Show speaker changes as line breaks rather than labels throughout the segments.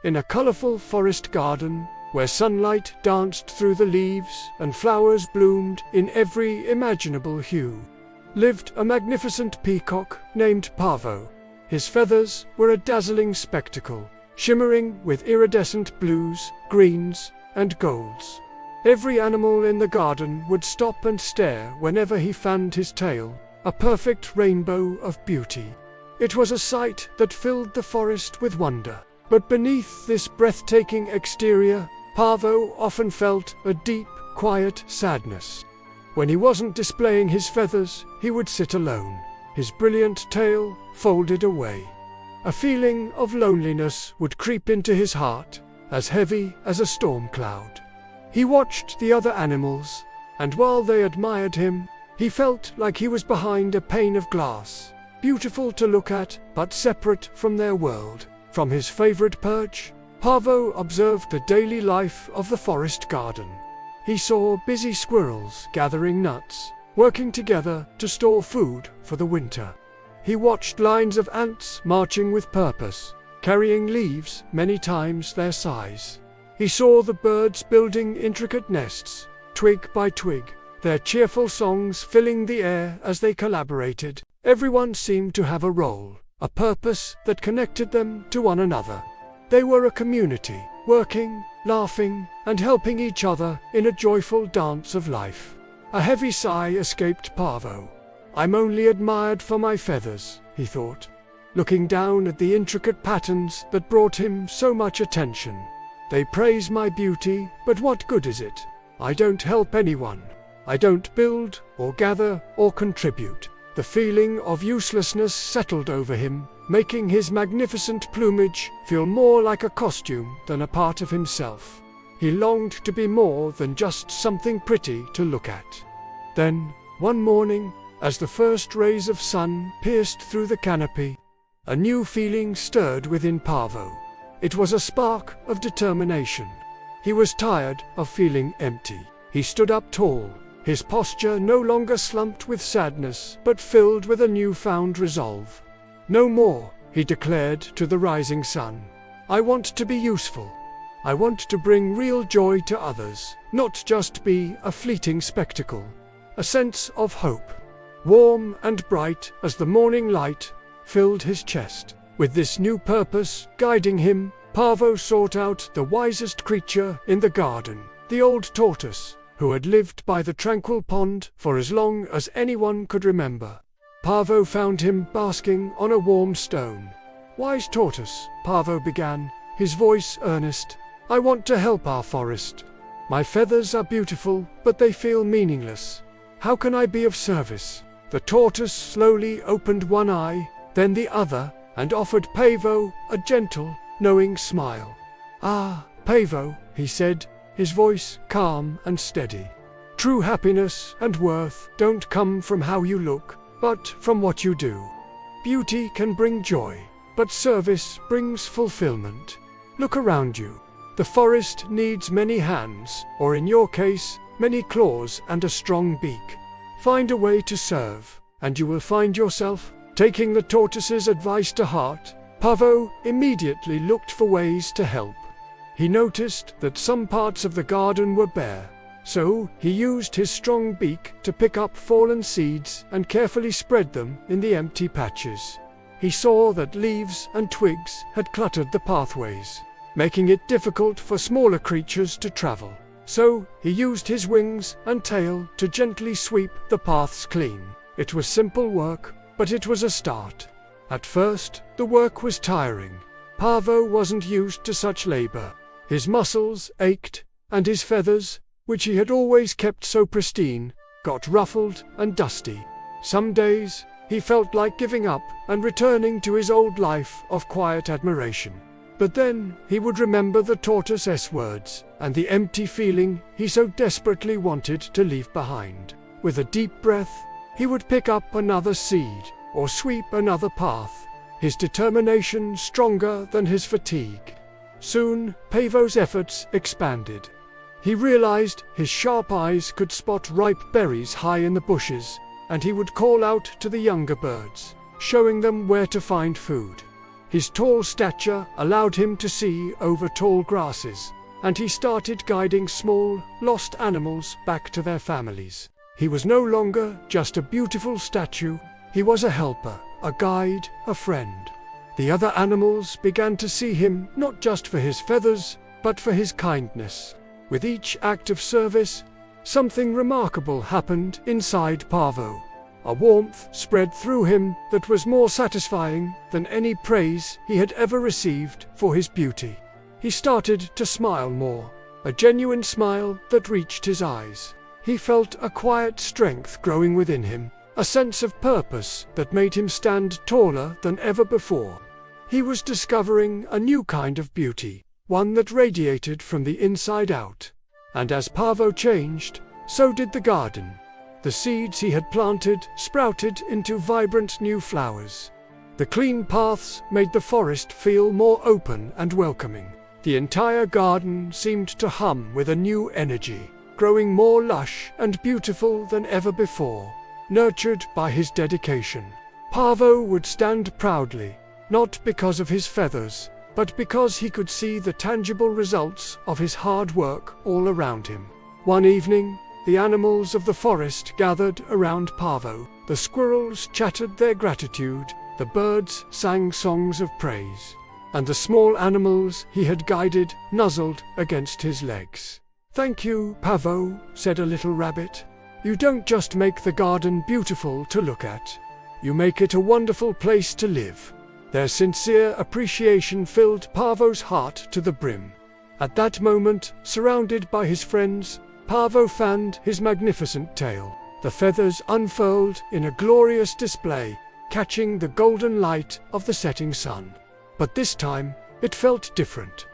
In a colorful forest garden, where sunlight danced through the leaves and flowers bloomed in every imaginable hue, lived a magnificent peacock named Pavo. His feathers were a dazzling spectacle, shimmering with iridescent blues, greens, and golds. Every animal in the garden would stop and stare whenever he fanned his tail, a perfect rainbow of beauty. It was a sight that filled the forest with wonder. But beneath this breathtaking exterior, Pavo often felt a deep, quiet sadness. When he wasn't displaying his feathers, he would sit alone, his brilliant tail folded away. A feeling of loneliness would creep into his heart, as heavy as a storm cloud. He watched the other animals, and while they admired him, he felt like he was behind a pane of glass, beautiful to look at, but separate from their world. From his favorite perch, Pavo observed the daily life of the forest garden. He saw busy squirrels gathering nuts, working together to store food for the winter. He watched lines of ants marching with purpose, carrying leaves many times their size. He saw the birds building intricate nests, twig by twig, their cheerful songs filling the air as they collaborated. Everyone seemed to have a role, a purpose that connected them to one another. They were a community, working, laughing, and helping each other in a joyful dance of life. A heavy sigh escaped Pavo. "I'm only admired for my feathers," he thought, looking down at the intricate patterns that brought him so much attention. "They praise my beauty, but what good is it? I don't help anyone. I don't build, or gather, or contribute." The feeling of uselessness settled over him, making his magnificent plumage feel more like a costume than a part of himself. He longed to be more than just something pretty to look at. Then, one morning, as the first rays of sun pierced through the canopy, a new feeling stirred within Pavo. It was a spark of determination. He was tired of feeling empty. He stood up tall, his posture no longer slumped with sadness, but filled with a newfound resolve. "No more," he declared to the rising sun. "I want to be useful. I want to bring real joy to others, not just be a fleeting spectacle." A sense of hope, warm and bright as the morning light, filled his chest. With this new purpose guiding him, Pavo sought out the wisest creature in the garden, the old tortoise, who had lived by the tranquil pond for as long as anyone could remember. Pavo found him basking on a warm stone. "Wise tortoise," Pavo began, his voice earnest, "I want to help our forest. My feathers are beautiful, but they feel meaningless. How can I be of service?" The tortoise slowly opened one eye, then the other, and offered Pavo a gentle, knowing smile. "Ah, Pavo," he said, his voice calm and steady. "True happiness and worth don't come from how you look, but from what you do. Beauty can bring joy, but service brings fulfillment. Look around you. The forest needs many hands, or in your case, many claws and a strong beak. Find a way to serve, and you will find yourself." Taking the tortoise's advice to heart, Pavo immediately looked for ways to help. He noticed that some parts of the garden were bare, so he used his strong beak to pick up fallen seeds and carefully spread them in the empty patches. He saw that leaves and twigs had cluttered the pathways, making it difficult for smaller creatures to travel. So he used his wings and tail to gently sweep the paths clean. It was simple work, but it was a start. At first, the work was tiring. Pavo wasn't used to such labor. His muscles ached, and his feathers, which he had always kept so pristine, got ruffled and dusty. Some days, he felt like giving up and returning to his old life of quiet admiration. But then, he would remember the tortoise's words, and the empty feeling he so desperately wanted to leave behind. With a deep breath, he would pick up another seed, or sweep another path, his determination stronger than his fatigue. Soon, Pavo's efforts expanded. He realized his sharp eyes could spot ripe berries high in the bushes, and he would call out to the younger birds, showing them where to find food. His tall stature allowed him to see over tall grasses, and he started guiding small, lost animals back to their families. He was no longer just a beautiful statue, he was a helper, a guide, a friend. The other animals began to see him not just for his feathers, but for his kindness. With each act of service, something remarkable happened inside Paavo. A warmth spread through him that was more satisfying than any praise he had ever received for his beauty. He started to smile more, a genuine smile that reached his eyes. He felt a quiet strength growing within him, a sense of purpose that made him stand taller than ever before. He was discovering a new kind of beauty, one that radiated from the inside out. And as Paavo changed, so did the garden. The seeds he had planted sprouted into vibrant new flowers. The clean paths made the forest feel more open and welcoming. The entire garden seemed to hum with a new energy, growing more lush and beautiful than ever before. Nurtured by his dedication, Paavo would stand proudly, not because of his feathers, but because he could see the tangible results of his hard work all around him. One evening, the animals of the forest gathered around Paavo. The squirrels chattered their gratitude, the birds sang songs of praise, and the small animals he had guided nuzzled against his legs. "Thank you, Paavo," said a little rabbit. "You don't just make the garden beautiful to look at, you make it a wonderful place to live." Their sincere appreciation filled Paavo's heart to the brim. At that moment, surrounded by his friends, Paavo fanned his magnificent tail. The feathers unfurled in a glorious display, catching the golden light of the setting sun. But this time, it felt different.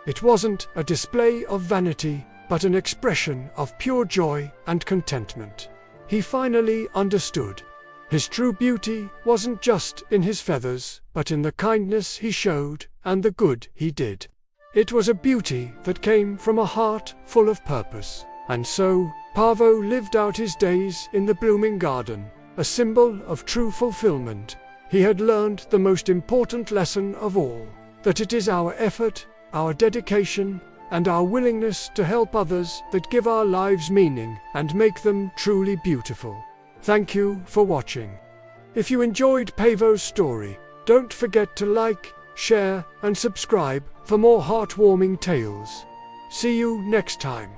It wasn't a display of vanity, but an expression of pure joy and contentment. He finally understood. His true beauty wasn't just in his feathers, but in the kindness he showed and the good he did. It was a beauty that came from a heart full of purpose. And so, Paavo lived out his days in the blooming garden, a symbol of true fulfillment. He had learned the most important lesson of all, that it is our effort, our dedication, and our willingness to help others that give our lives meaning and make them truly beautiful. Thank you for watching. If you enjoyed Paavo's story, don't forget to like, share, and subscribe for more heartwarming tales. See you next time.